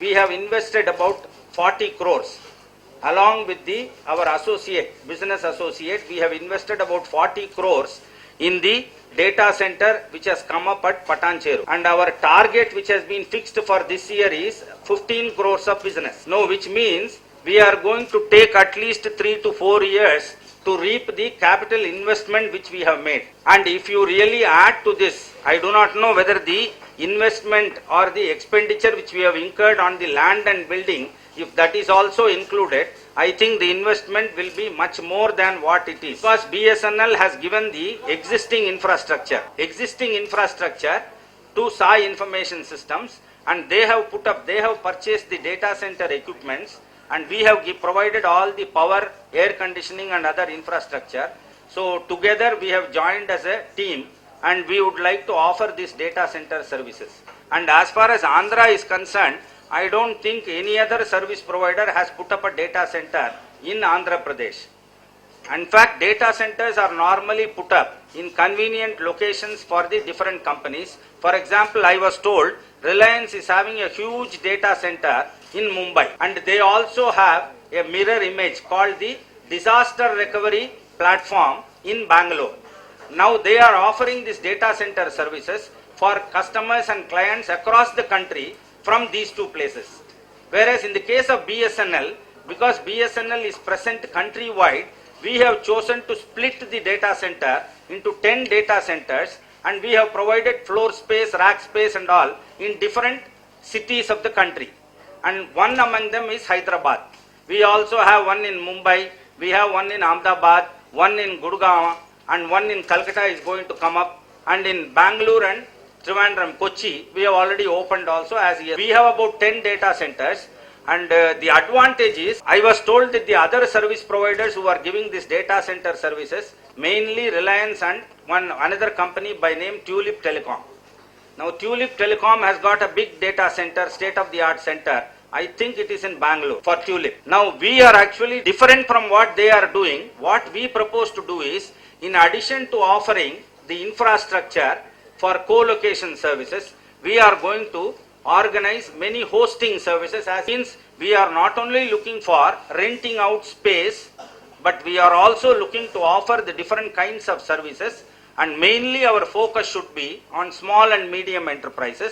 we have invested about 40 crores. Along with our business associate, we have invested about 40 crores in the data center which has come up at Patancheru. And our target which has been fixed for this year is 15 crores of business. No, which means we are going to take at least 3 to 4 years to reap the capital investment which we have made. And if you really add to this, I do not know whether the investment or the expenditure which we have incurred on the land and building, if that is also included, I think the investment will be much more than what it is. Because BSNL has given the existing infrastructure to Sai Information Systems, and they have purchased the data center equipments, and we have provided all the power, air conditioning and other infrastructure. So together we have joined as a team, and we would like to offer these data center services. And as far as Andhra is concerned, I don't think any other service provider has put up a data center in Andhra Pradesh. In fact, data centers are normally put up in convenient locations for the different companies. For example, I was told Reliance is having a huge data center in Mumbai, and they also have a mirror image called the disaster recovery platform in Bangalore. Now they are offering these data center services for customers and clients across the country from these two places. Whereas in the case of BSNL, because BSNL is present countrywide, we have chosen to split the data center into 10 data centers, and we have provided floor space, rack space and all in different cities of the country. And one among them is Hyderabad. We also have one in Mumbai, we have one in Ahmedabad, one in Gurgaon, and one in Calcutta is going to come up, and in Bangalore and Trivandrum, Kochi, we have already opened also as here. We have about 10 data centers, and the advantage is, I was told that the other service providers who are giving this data center services, mainly Reliance and another company by name Tulip Telecom. Now Tulip Telecom has got a big data center, state-of-the-art center. I think it is in Bangalore for Tulip. Now we are actually different from what they are doing. What we propose to do is, in addition to offering the infrastructure for co-location services, we are going to organize many hosting services, as means we are not only looking for renting out space, but we are also looking to offer the different kinds of services, and mainly our focus should be on small and medium enterprises.